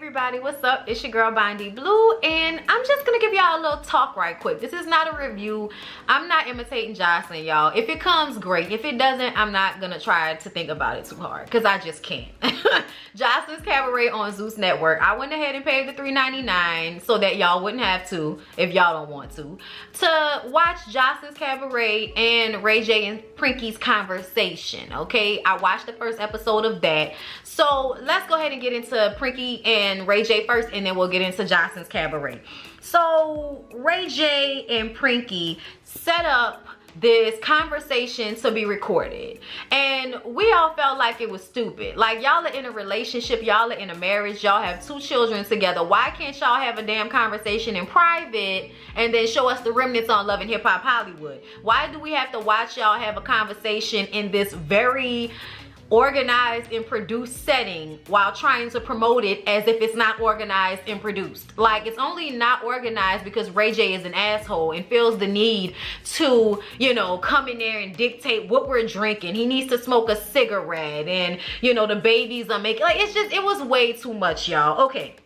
everybody, what's up? It's your girl Bondy Blue, and I'm just gonna give y'all a little talk right quick. This is not a review. I'm not imitating Jocelyn, y'all. If it comes, great. If it doesn't, I'm not gonna try to think about it too hard because I just can't. Joselines Cabaret on Zeus Network. I went ahead and paid the $3.99 so that y'all wouldn't have to, if y'all don't want to watch Joselines Cabaret and Ray J and Prinky's conversation. Okay, I watched the first episode of that. So let's go ahead and get into Prinky and Ray J first, and then we'll get into Joselines Cabaret. So Ray J and Prinky set up this conversation to be recorded, and we all felt like it was stupid. Like, y'all are in a relationship, y'all are in a marriage, y'all have 2 children together. Why can't y'all have a damn conversation in private and then show us the remnants on Love and Hip Hop Hollywood? Why do we have to watch y'all have a conversation in this very organized and produced setting while trying to promote it as if it's not organized and produced? Like, it's only not organized because Ray J is an asshole and feels the need to, you know, come in there and dictate what we're drinking. He needs to smoke a cigarette, and, you know, the babies are making, like, it's just, it was way too much, y'all. Okay,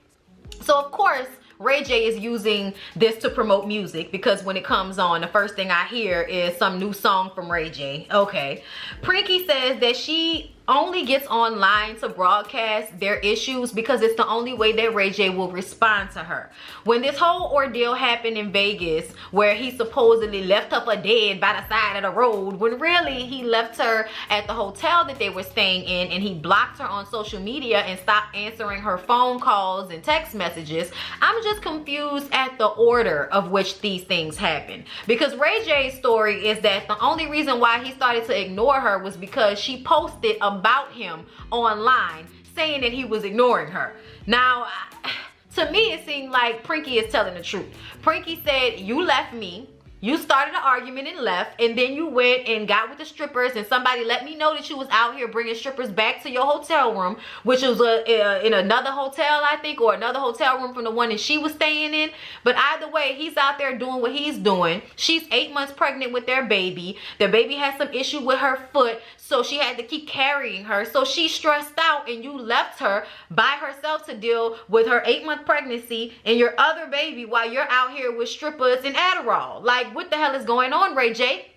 so of course Ray J is using this to promote music, because when it comes on, the first thing I hear is some new song from Ray J. Okay. Prinky says that she only gets online to broadcast their issues because it's the only way that Ray J will respond to her. When this whole ordeal happened in Vegas, where he supposedly left her for dead by the side of the road, when really he left her at the hotel that they were staying in, and he blocked her on social media and stopped answering her phone calls and text messages. I'm just confused at the order of which these things happen, because Ray J's story is that the only reason why he started to ignore her was because she posted about him online saying that he was ignoring her. Now, to me, it seemed like Prinky is telling the truth. Prinky said, you left me, you started an argument and left, and then you went and got with the strippers, and somebody let me know that you was out here bringing strippers back to your hotel room, which was in another hotel, I think, or another hotel room from the one that she was staying in. But either way, he's out there doing what he's doing. She's 8 months pregnant with their baby. The baby has some issue with her foot, so she had to keep carrying her. So she's stressed out, and you left her by herself to deal with her 8-month pregnancy and your other baby while you're out here with strippers and Adderall. Like, what the hell is going on, Ray J?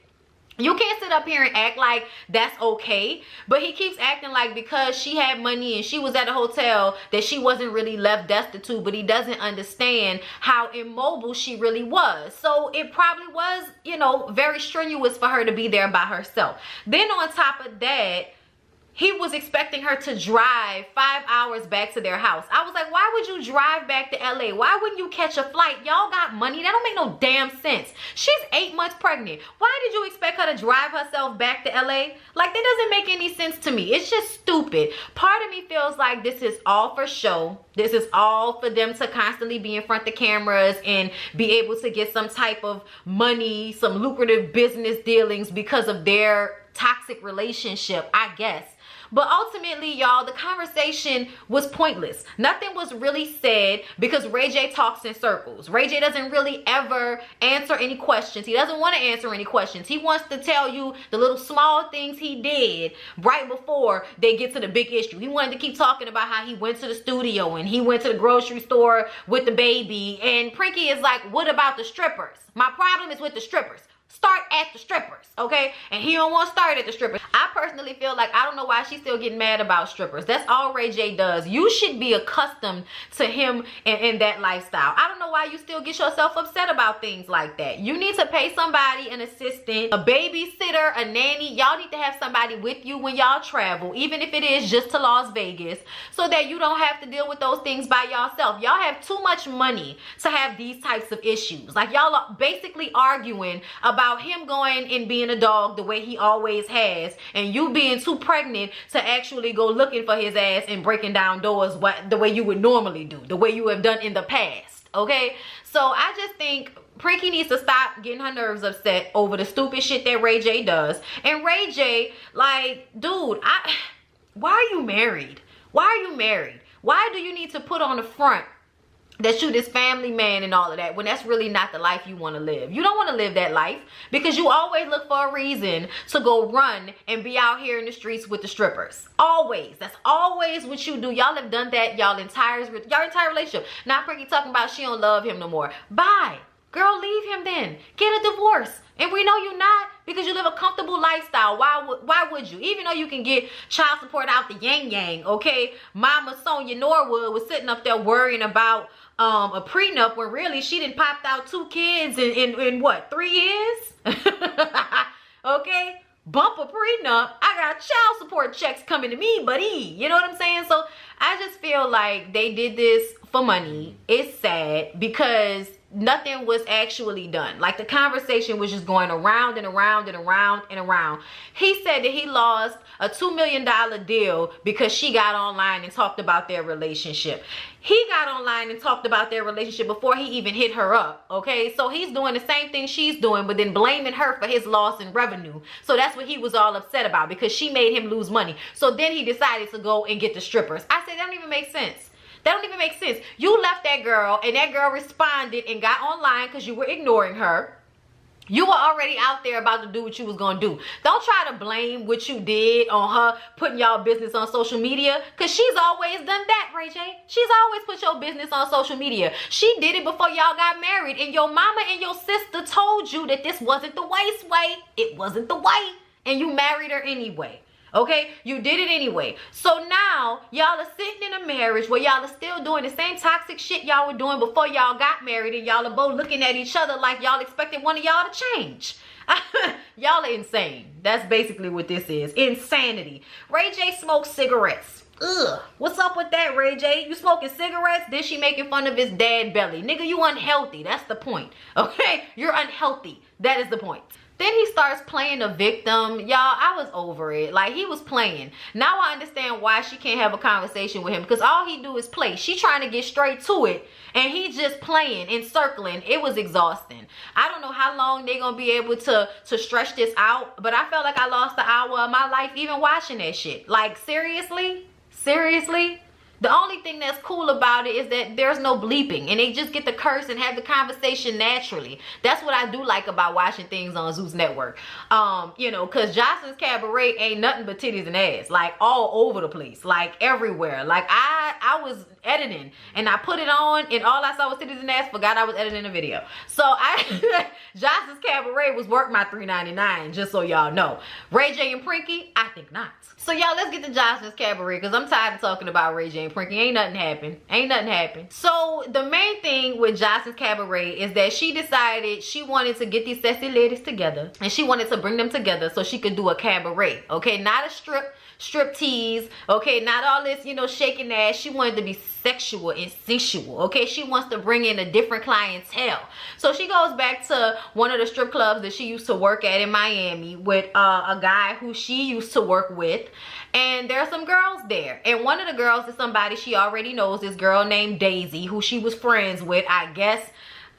You can't sit up here and act like that's okay. But he keeps acting like because she had money and she was at a hotel that she wasn't really left destitute, but he doesn't understand how immobile she really was. So it probably was, you know, very strenuous for her to be there by herself. Then on top of that, he was expecting her to drive 5 hours back to their house. I was like, why would you drive back to LA? Why wouldn't you catch a flight? Y'all got money. That don't make no damn sense. She's 8 months pregnant. Why did you expect her to drive herself back to LA? Like, that doesn't make any sense to me. It's just stupid. Part of me feels like this is all for show. This is all for them to constantly be in front of the cameras and be able to get some type of money, some lucrative business dealings because of their toxic relationship, I guess. But ultimately, y'all, the conversation was pointless. Nothing was really said because Ray J talks in circles. Ray J doesn't really ever answer any questions. He doesn't want to answer any questions. He wants to tell you the little small things he did right before they get to the big issue. He wanted to keep talking about how he went to the studio and he went to the grocery store with the baby. And Prinky is like, what about the strippers? My problem is with the strippers. Start at the strippers, okay? And he don't want to start at the strippers. I personally feel like, I don't know why she's still getting mad about strippers. That's all Ray J does. You should be accustomed to him in that lifestyle. I don't know why you still get yourself upset about things like that. You need to pay somebody, an assistant, a babysitter, a nanny. Y'all need to have somebody with you when y'all travel, even if it is just to Las Vegas, so that you don't have to deal with those things by yourself. Y'all have too much money to have these types of issues. Like, y'all are basically arguing about him going and being a dog the way he always has, and you being too pregnant to actually go looking for his ass and breaking down doors the way you would normally do, the way you have done in the past, okay? So I just think Prinky needs to stop getting her nerves upset over the stupid shit that Ray J does. And Ray J, like, dude, why are you married? Why are you married? Why do you need to put on the front that you this family man and all of that, when that's really not the life you want to live. You don't want to live that life, because you always look for a reason to go run and be out here in the streets with the strippers. Always. That's always what you do. Y'all have done that y'all entire relationship. Now Prinky talking about she don't love him no more. Bye. Girl, leave him then. Get a divorce. And we know you're not, because you live a comfortable lifestyle. Why would you? Even though you can get child support out the yang, okay? Mama Sonia Norwood was sitting up there worrying about a prenup, when really she done popped out 2 kids in what, 3 years? Okay? Bump a prenup. I got child support checks coming to me, buddy. You know what I'm saying? So I just feel like they did this for money. It's sad, because nothing was actually done. Like, the conversation was just going around and around and around and around. He said that he lost a $2 million deal because she got online and talked about their relationship. He got online and talked about their relationship before he even hit her up, okay? So he's doing the same thing she's doing, but then blaming her for his loss in revenue. So that's what he was all upset about, because she made him lose money. So then he decided to go and get the strippers. I said, that don't even make sense. That don't even make sense. You left that girl, and that girl responded and got online because you were ignoring her. You were already out there about to do what you was gonna do. Don't try to blame what you did on her putting y'all business on social media, because she's always done that, Ray J. She's always put your business on social media. She did it before y'all got married, and your mama and your sister told you that this wasn't the waste way. It wasn't the way, and you married her anyway. Okay, you did it anyway. So now y'all are sitting in a marriage where y'all are still doing the same toxic shit y'all were doing before y'all got married, and y'all are both looking at each other like y'all expected one of y'all to change. Y'all are insane. That's basically what this is. Insanity. Ray J smokes cigarettes. Ugh. What's up with that, Ray J? You smoking cigarettes? Then she making fun of his dad belly. Nigga, you unhealthy. That's the point. Okay? You're unhealthy. That is the point. Then he starts playing a victim. Y'all, I was over it. Like, he was playing. Now I understand why she can't have a conversation with him, because all he do is play. She trying to get straight to it, and he just playing and circling. It was exhausting. I don't know how long they gonna be able to stretch this out, but I felt like I lost an hour of my life even watching that shit. Like, seriously? Seriously? The only thing that's cool about it is that there's no bleeping, and they just get to curse and have the conversation naturally. That's what I do like about watching things on Zeus Network. You know, because Joselines Cabaret ain't nothing but titties and ass, like all over the place, like everywhere. Like I was editing and I put it on and all I saw was titties and ass, forgot I was editing a video. So Joselines Cabaret was worth my $3.99, just so y'all know. Ray J and Prinky, I think not. So y'all, let's get to Joselines Cabaret, because I'm tired of talking about Ray J and Prinky. Ain't nothing happened. Ain't nothing happened. So the main thing with Joselines Cabaret is that she decided she wanted to get these sexy ladies together, and she wanted to bring them together so she could do a cabaret. Okay, not a strip tease. Okay, not all this, you know, shaking ass. She wanted to be sexual and sensual. Okay, she wants to bring in a different clientele. So she goes back to one of the strip clubs that she used to work at in Miami with a guy who she used to work with, and there are some girls there, and one of the girls is somebody she already knows, this girl named Daisy, who she was friends with, I guess.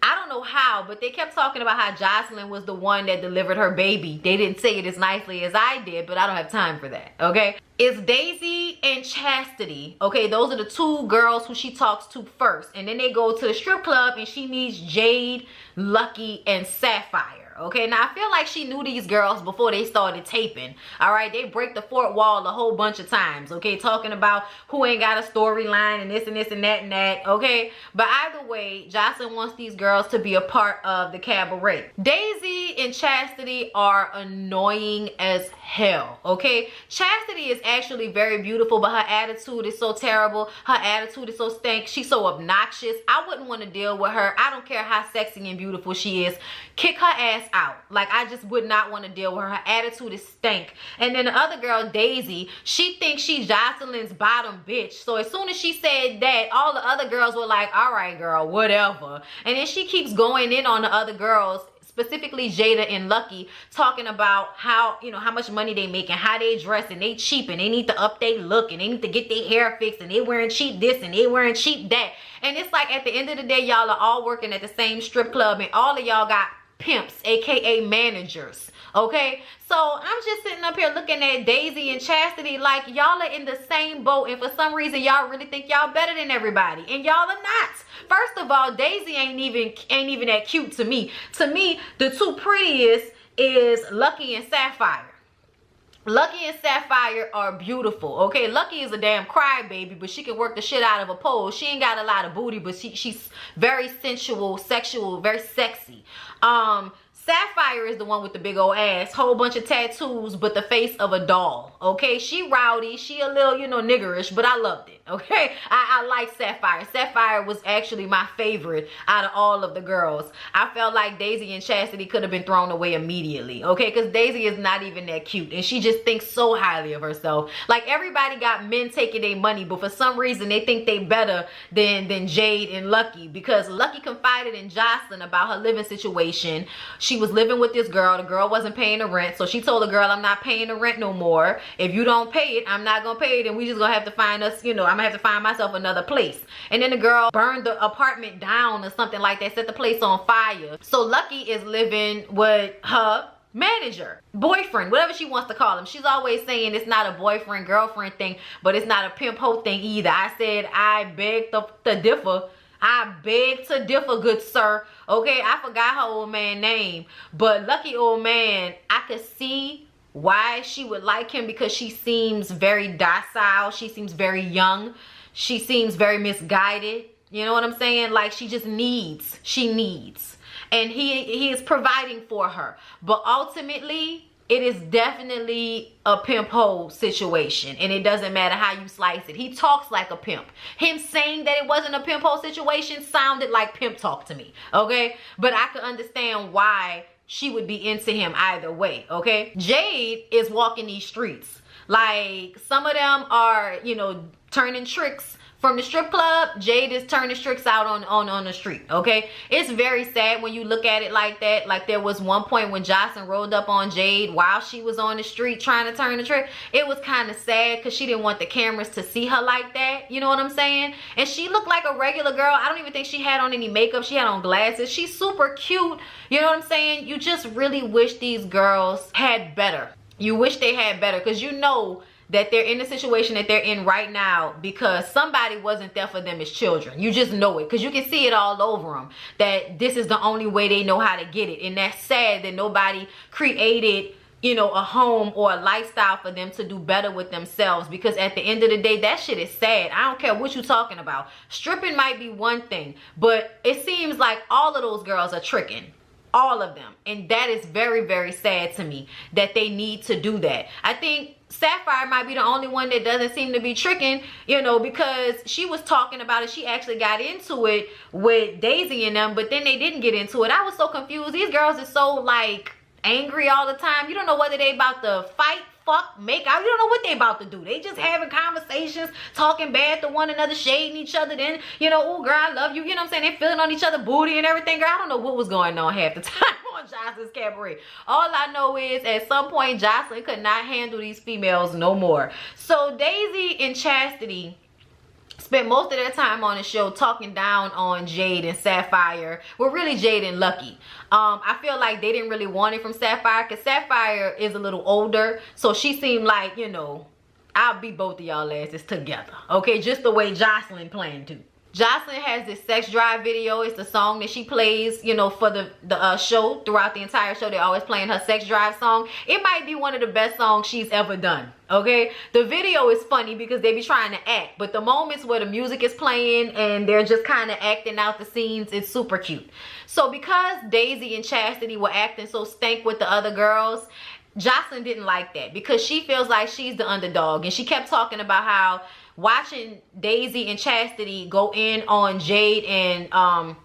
I don't know how, but they kept talking about how Joseline was the one that delivered her baby. They didn't say it as nicely as I did, but I don't have time for that, okay? It's Daisy and Chastity, okay? Those are the 2 girls who she talks to first. And then they go to the strip club and she meets Jade, Lucky, and Sapphire. Okay, now I feel like she knew these girls before they started taping. All right, they break the fourth wall a whole bunch of times. Okay, talking about who ain't got a storyline and this and this and that and that. Okay, but either way, Jocelyn wants these girls to be a part of the cabaret. Daisy and Chastity are annoying as hell. Okay, Chastity is actually very beautiful, but her attitude is so terrible. Her attitude is so stank. She's so obnoxious. I wouldn't want to deal with her. I don't care how sexy and beautiful she is. Kick her ass out. Like, I just would not want to deal with her. Her attitude is stank. And then the other girl, Daisy, she thinks she's Joseline's bottom bitch. So as soon as she said that, all the other girls were like, all right, girl, whatever. And then she keeps going in on the other girls, specifically Jada and Lucky, talking about how, you know, how much money they make and how they dress and they cheap and they need to up their look and they need to get their hair fixed and they wearing cheap this and they wearing cheap that. And it's like, at the end of the day, y'all are all working at the same strip club and all of y'all got pimps, aka managers. Okay, so I'm just sitting up here looking at Daisy and Chastity like y'all are in the same boat, and for some reason y'all really think y'all better than everybody, and y'all are not. First of all, Daisy ain't even that cute to me. To me, the two prettiest is Lucky and Sapphire. Lucky and Sapphire are beautiful, okay? Lucky is a damn crybaby, but she can work the shit out of a pole. She ain't got a lot of booty, but she's very sensual, sexual, very sexy. Sapphire is the one with the big old ass, whole bunch of tattoos, but the face of a doll, okay? She rowdy, she a little, you know, niggerish, but I loved it, okay? I like Sapphire. Sapphire was actually my favorite out of all of the girls. I felt like Daisy and Chastity could have been thrown away immediately, okay? Because Daisy is not even that cute, and she just thinks so highly of herself. Like, everybody got men taking their money, but for some reason, they think they better than Jade and Lucky, because Lucky confided in Jocelyn about her living situation. She was living with this girl. The girl wasn't paying the rent, so she told the girl, I'm not paying the rent no more. If you don't pay it, I'm not gonna pay it, and we just gonna have to find us, you know, I'm gonna have to find myself another place. And then the girl burned the apartment down or something like that, set the place on fire. So Lucky is living with her manager, boyfriend, whatever she wants to call him. She's always saying it's not a boyfriend girlfriend thing, but it's not a pimp hoe thing either. I said I beg to differ. I beg to differ, good sir. Okay, I forgot her old man name, but Lucky old man, I could see why she would like him, because she seems very docile. She seems very young. She seems very misguided. You know what I'm saying? Like, she just needs. She needs. And he is providing for her. But ultimately, it is definitely a pimp hoe situation, and it doesn't matter how you slice it. He talks like a pimp. Him saying that it wasn't a pimp hoe situation sounded like pimp talk to me, okay? But I could understand why she would be into him either way, okay? Jade is walking these streets. Like, some of them are, you know, turning tricks from the strip club. Jade is turning tricks out on the street, okay? It's very sad when you look at it like that. Like, there was one point when Jocelyn rolled up on Jade while she was on the street trying to turn the trick. It was kind of sad because she didn't want the cameras to see her like that. You know what I'm saying? And she looked like a regular girl. I don't even think she had on any makeup. She had on glasses. She's super cute. You know what I'm saying? You just really wish these girls had better. You wish they had better, because you know that they're in the situation that they're in right now because somebody wasn't there for them as children. You just know it, because you can see it all over them, that this is the only way they know how to get it. And that's sad that nobody created, you know, a home or a lifestyle for them to do better with themselves, because at the end of the day, that shit is sad. I don't care what you're talking about. Stripping might be one thing, but it seems like all of those girls are tricking. All of them. And that is very, very sad to me that they need to do that. I think Sapphire might be the only one that doesn't seem to be tricking, you know, because she was talking about it. She actually got into it with Daisy and them, but then they didn't get into it. I was so confused. These girls are so, like, angry all the time. You don't know whether they about to fight, fuck, make out. You don't know what they about to do. They just having conversations, talking bad to one another, shading each other. Then, you know, oh, girl, I love you. You know what I'm saying? They feeling on each other booty and everything. Girl, I don't know what was going on half the time on Joselines Cabaret. All I know is at some point, Jocelyn could not handle these females no more. So Daisy and Chastity spent most of their time on the show talking down on Jade and Sapphire. Well, really Jade and Lucky. I feel like they didn't really want it from Sapphire, because Sapphire is a little older, so she seemed like, you know, I'll beat both of y'all asses together, okay? Just the way Jocelyn planned to. Jocelyn has this sex drive video. It's the song that she plays, you know, for the show. Throughout the entire show, they're always playing her sex drive song. It might be one of the best songs she's ever done, okay? The video is funny because they be trying to act, but the moments where the music is playing and they're just kind of acting out the scenes, it's super cute. So because Daisy and Chastity were acting so stank with the other girls, Jocelyn didn't like that, because she feels like she's the underdog, and she kept talking about how watching Daisy and Chastity go in on Jade and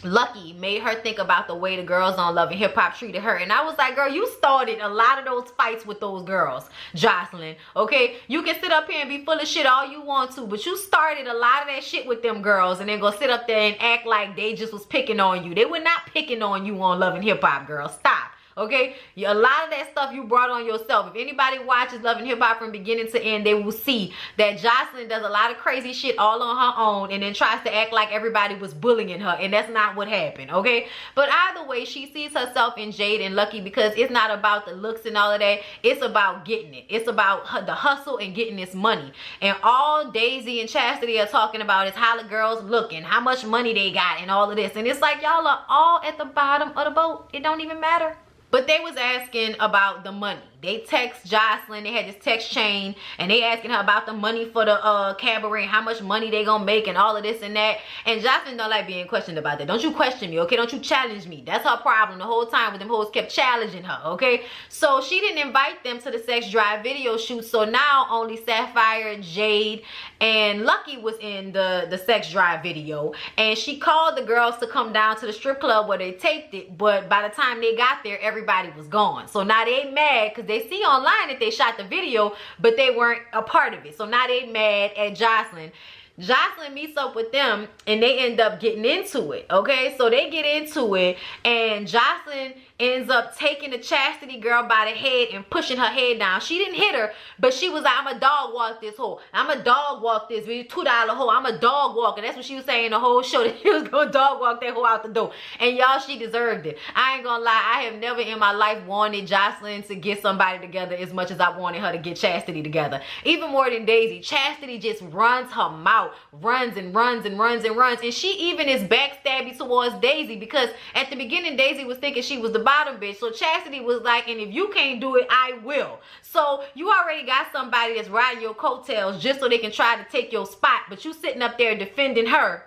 Lucky made her think about the way the girls on Love and Hip Hop treated her. And I was like, girl, you started a lot of those fights with those girls, Jocelyn, okay? You can sit up here and be full of shit all you want to, but you started a lot of that shit with them girls, and then go sit up there and act like they just was picking on you. They were not picking on you on Love and Hip Hop, girl. Stop. okay? A lot of that stuff you brought on yourself. If anybody watches Love and Hip Hop from beginning to end, they will see that Joseline does a lot of crazy shit all on her own and then tries to act like everybody was bullying her, and that's not what happened, okay? But either way, she sees herself in Jade and Lucky because it's not about the looks and all of that. It's about getting it. It's about the hustle and getting this money. And all Daisy and Chastity are talking about is how the girls looking, how much money they got, and all of this. And it's like, y'all are all at the bottom of the boat. It don't even matter. But they was asking about the money. They text Joseline, they had this text chain, and they asking her about the money for the cabaret, how much money they gonna make and all of this and that. And Joseline don't like being questioned about that. Don't you question me, okay? Don't you challenge me. That's her problem the whole time, with them hoes kept challenging her, okay? So she didn't invite them to the sex drive video shoot, so now only Sapphire, Jade, and Lucky was in the sex drive video. And she called the girls to come down to the strip club where they taped it, but by the time they got there, everybody was gone. So now they mad because they see online that they shot the video, but they weren't a part of it. So now they mad at Joseline. Joseline meets up with them and they end up getting into it, okay? So they get into it and Joseline ends up taking the Chastity girl by the head and pushing her head down. She didn't hit her, but she was like, I'm a dog walk this hoe. I'm a dog walk this $2 hoe. I'm a dog walker. That's what she was saying the whole show, that she was gonna dog walk that hoe out the door. And y'all, she deserved it. I ain't gonna lie, I have never in my life wanted Joseline to get somebody together as much as I wanted her to get Chastity together. Even more than Daisy. Chastity just runs her mouth, runs and runs and runs and runs. And she even is backstabby towards Daisy, because at the beginning Daisy was thinking she was the bottom bitch. So Chastity was like, and if you can't do it, I will. So you already got somebody that's riding your coattails just so they can try to take your spot, but you sitting up there defending her,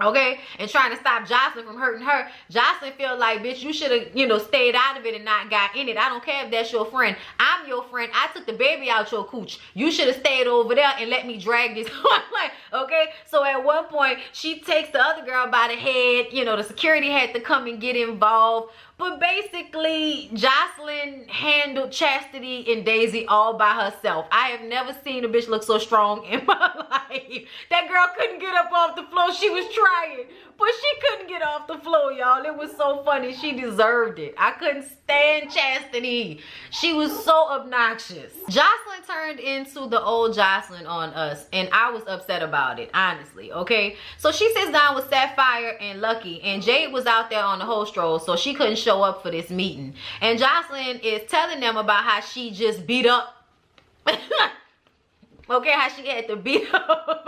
okay, and trying to stop Joseline from hurting her. Joseline feel like, bitch, you should have, you know, stayed out of it and not got in it. I don't care if that's your friend. I'm your friend. I took the baby out your cooch. You should have stayed over there and let me drag this. Like, okay, so at one point she takes the other girl by the head. You know, the security had to come and get involved. But basically, Joseline handled Chastity and Daisy all by herself. I have never seen a bitch look so strong in my life. That girl couldn't get up off the floor. She was trying, but she couldn't get off the floor, y'all. It was so funny. She deserved it. I couldn't stand Chastity. She was so obnoxious. Joseline turned into the old Joseline on us, and I was upset about it, honestly, okay? So she sits down with Sapphire and Lucky, and Jade was out there on the host roll, so she couldn't show up for this meeting. And Joseline is telling them about how she just beat up okay, how she had to beat up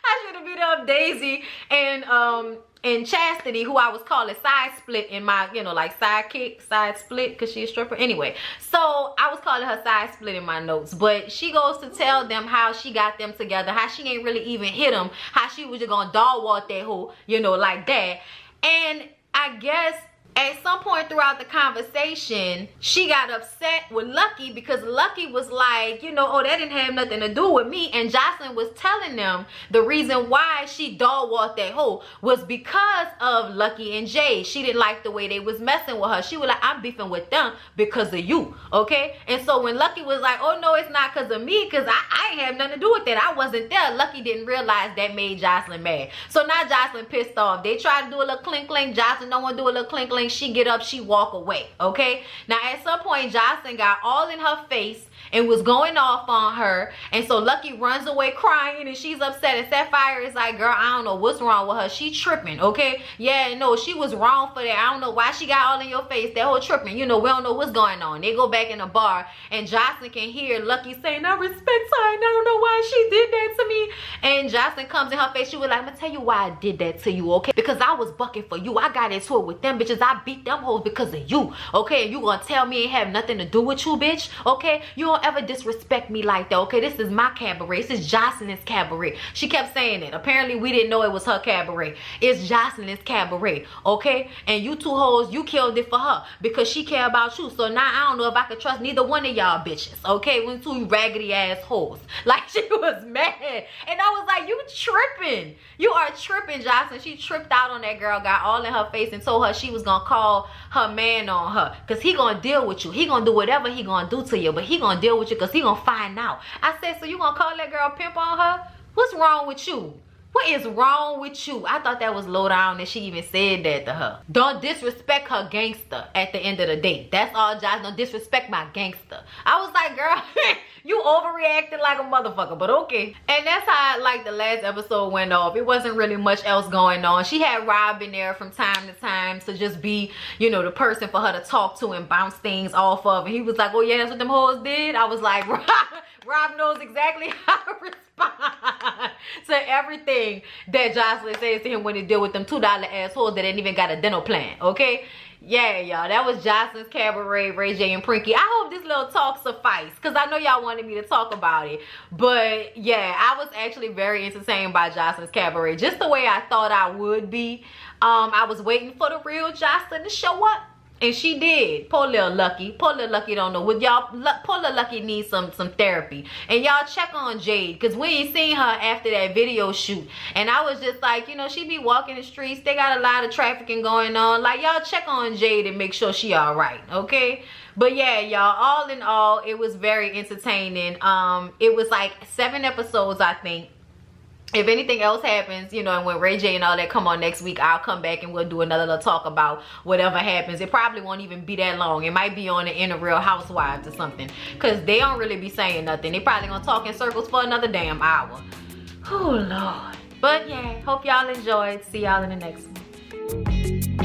I should have beat up Daisy and Chastity, who I was calling side split in my, you know, like sidekick, side split, because she's a stripper. Anyway, so I was calling her side split in my notes. But she goes to tell them how she got them together, how she ain't really even hit them, how she was just gonna dog walk that hoe, you know, like that. And I guess at some point throughout the conversation, she got upset with Lucky because Lucky was like, you know, oh, that didn't have nothing to do with me. And Joseline was telling them the reason why she dog walked that hoe was because of Lucky and Jade. She didn't like the way they was messing with her. She was like, I'm beefing with them because of you, okay? And so when Lucky was like, oh, no, it's not because of me, because I ain't have nothing to do with that. I wasn't there. Lucky didn't realize that made Joseline mad. So now Joseline pissed off. They tried to do a little clink clink. Joseline don't want to do a little clink clink. She get up, she walk away, okay? Now at some point Joseline got all in her face and was going off on her, and so Lucky runs away crying and she's upset, and Sapphire is like, girl, I don't know what's wrong with her, she tripping, okay? Yeah, no, she was wrong for that. I don't know why she got all in your face, that whole tripping, you know, we don't know what's going on. They go back in the bar and Joseline can hear Lucky saying, I respect her and I don't know why she did that to me. And Joseline comes in her face, she was like, I'm gonna tell you why I did that to you, okay? Because I was bucking for you. I got into it with them bitches. I beat them hoes because of you, okay? And you gonna tell me it have nothing to do with you, bitch, okay? You don't ever disrespect me like that, okay? This is my cabaret. This is Joseline's cabaret. She kept saying it. Apparently we didn't know it was her cabaret. It's Joseline's cabaret, okay? And you two hoes, you killed it for her because she care about you. So now I don't know if I could trust neither one of y'all bitches, okay? When two raggedy ass hoes. Like, she was mad, and I was like, you tripping. You are tripping, Joseline. She tripped out on that girl, got all in her face, and told her she was gonna call her man on her because he gonna deal with you. He gonna do whatever he gonna do to you, but he gonna deal with you because he gonna find out. I said, so you gonna call that girl pimp on her? What's wrong with you? What is wrong with you? I thought that was low down that she even said that to her. Don't disrespect her gangster at the end of the day. That's all, Josh. Don't disrespect my gangster. I was like, girl, you overreacted like a motherfucker, but okay. And that's how like the last episode went off. It wasn't really much else going on. She had Rob in there from time to time to just be, you know, the person for her to talk to and bounce things off of. And he was like, oh yeah, that's what them hoes did. I was like, Rob knows exactly how to respond to everything that Jocelyn says to him when he deal with them $2 assholes that ain't even got a dental plan, okay? Yeah, y'all, that was Joselines Cabaret, Ray J, and Prinky. I hope this little talk sufficed, because I know y'all wanted me to talk about it. But yeah, I was actually very entertained by Joselines Cabaret, just the way I thought I would be. I was waiting for the real Jocelyn to show up. And she did. Poor little Lucky. Poor little Lucky don't know. With y'all, poor little Lucky needs some therapy. And y'all check on Jade. Because we ain't seen her after that video shoot. And I was just like, you know, she be walking the streets. They got a lot of trafficking going on. Like, y'all check on Jade and make sure she alright. Okay? But yeah, y'all, all in all, it was very entertaining. It was like 7 episodes, I think. If anything else happens, you know, and when Ray J and all that come on next week, I'll come back and we'll do another little talk about whatever happens. It probably won't even be that long. It might be on the Inner Real Housewives or something, because they don't really be saying nothing. They probably gonna talk in circles for another damn hour. Oh Lord. But yeah, hope y'all enjoyed. See y'all in the next one.